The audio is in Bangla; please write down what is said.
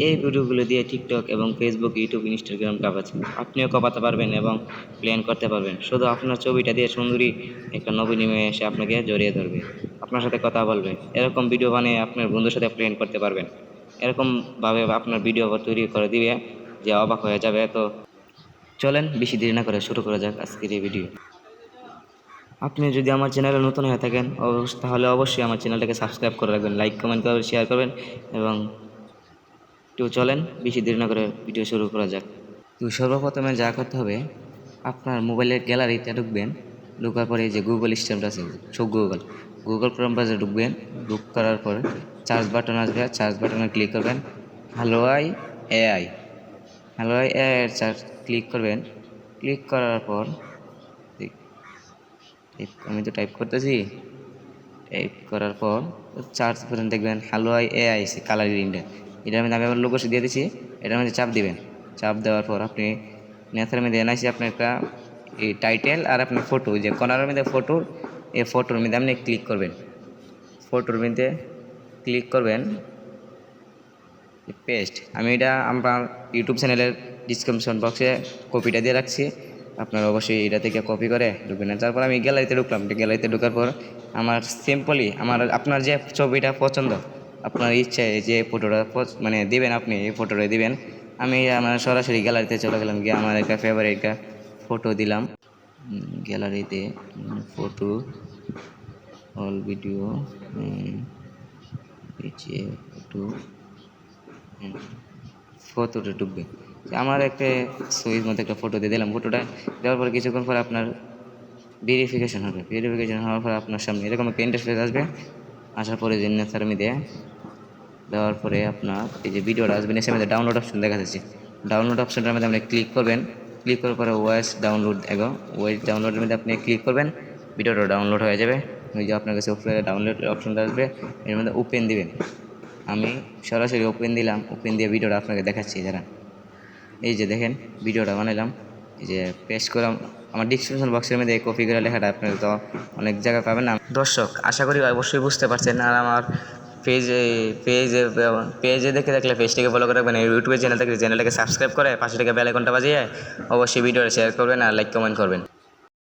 এই ভিডিওগুলো দিয়ে টিকটক এবং ফেসবুক, ইউটিউব, ইনস্টাগ্রাম কাপাচ্ছে। আপনিও কপাতে পারবেন এবং প্ল্যান করতে পারবেন। শুধু আপনার ছবিটা দিয়ে সুন্দরী একটা নবীনী মেয়ে এসে আপনাকে জড়িয়ে ধরবে, আপনার সাথে কথা বলবে। এরকম ভিডিও বানিয়ে আপনার বন্ধুর সাথে প্ল্যান করতে পারবেন। এরকমভাবে আপনার ভিডিও তৈরি করে দিবে যে অবাক হয়ে যাবে। তো চলেন বেশি দেরি না করে শুরু করা যাক আজকের এই ভিডিও। আপনি যদি আমার চ্যানেলে নতুন হয়ে থাকেন তাহলে অবশ্যই আমার চ্যানেলটাকে সাবস্ক্রাইব করে রাখবেন, লাইক কমেন্ট করবেন, শেয়ার করবেন এবং চলেন বেশি দেরি না করে ভিডিও শুরু করা যাক। তো সর্বপ্রথমে যা করতে হবে, আপনার মোবাইলের গ্যালারিতে ঢুকবেন। ঢোকার পরে এই যে গুগল স্ট্যাম্পটা আছে, সব গুগল ক্রোম ব্রাউজারে ঢুকবেন। করার পর সার্চ বাটন আসবে, সার্চ বাটনে ক্লিক করবেন hello I AI. Hello I AI এর সার্চ ক্লিক করবেন। ক্লিক করার পর আমি তো টাইপ করতেছি, টাইপ করার পর সার্চ করেন, দেখবেন হ্যালো আই এআই কালার গ্রিনটা, এটার মধ্যে আমি আমার লোগো দিয়ে দিচ্ছি। এটার মধ্যে চাপ দিবেন। চাপ দেওয়ার পর আপনি নেতার মধ্যে এনাইছি আপনার একটা এই টাইটেল আর আপনার ফটো, যে কর্নারের মধ্যে ফটো, এই ফটোর মধ্যে আপনি ক্লিক করবেন। ফটোর মধ্যে ক্লিক করবেন পেস্ট। আমি এটা আমার ইউটিউব চ্যানেলের ডিসক্রিপশন বক্সে কপিটা দিয়ে রাখছি, আপনারা অবশ্যই এটা থেকে কপি করে ঢুকবেন। তারপর আমি গ্যালারিতে ঢুকলাম। গ্যালারিতে ঢোকার পর আমার সিম্পলি আপনার যে ছবিটা পছন্দ, আপনার ইচ্ছে যে ফটোটা মানে দিবেন, আপনি এই ফটোটা দিবেন। আমি আমার সরাসরি গ্যালারিতে চলে গেলাম, গিয়ে আমার একটা ফেভারিট একটা ফটো দিলাম। গ্যালারিতে ফটো অল ভিডিও ফটো ফটোটা ঢুকবে। আমার একটা ছবির মধ্যে একটা ফটো দিয়ে দিলাম। ফটোটা দেওয়ার পর কিছুক্ষণ পর আপনার ভেরিফিকেশন হবে। ভেরিফিকেশন হওয়ার পর আপনার সামনে এরকম একটা ইন্টারফেস আসবে। আসার পরে যে নেচার মিডিয়া দেওয়ার পরে আপনার এই যে ভিডিওটা আসবে, এসে মধ্যে ডাউনলোড অপশন দেখা যাচ্ছে। ডাউনলোড অপশনটার মধ্যে আপনি ক্লিক করবেন। ক্লিক করার পরে ওয়েস ডাউনলোড ওয়েস ডাউনলোডের মধ্যে আপনি ক্লিক করবেন, ভিডিওটা ডাউনলোড হয়ে যাবে। ওই যে আপনার কাছে উপরে ডাউনলোড অপশনটা আসবে, এর মধ্যে ওপেন দিবেন। আমি সরাসরি ওপেন দিলাম। ওপেন দিয়ে ভিডিওটা আপনাকে দেখাচ্ছি। যারা এই যে দেখেন ভিডিওটা বানাইলাম, এই যে পেস্ট করলাম। আমার ডিসক্রিপশন বক্সের মধ্যে কপি করে লেখাটা আপনারা তো অনেক জায়গায় পাবেন না। দর্শক আশা করি অবশ্যই বুঝতে পারছেন। আর আমার পেজে পেজে পেজে দেখে থাকলে পেজটাকে ফলো করে রাখবেন। ইউটিউবে চ্যানেল থাকলে চ্যানেলটাকে সাবস্ক্রাইব করে পাশে থেকে বেল আইকনটা বাজিয়ে অবশ্যই ভিডিওটা শেয়ার করবেন আর লাইক কমেন্ট করবেন।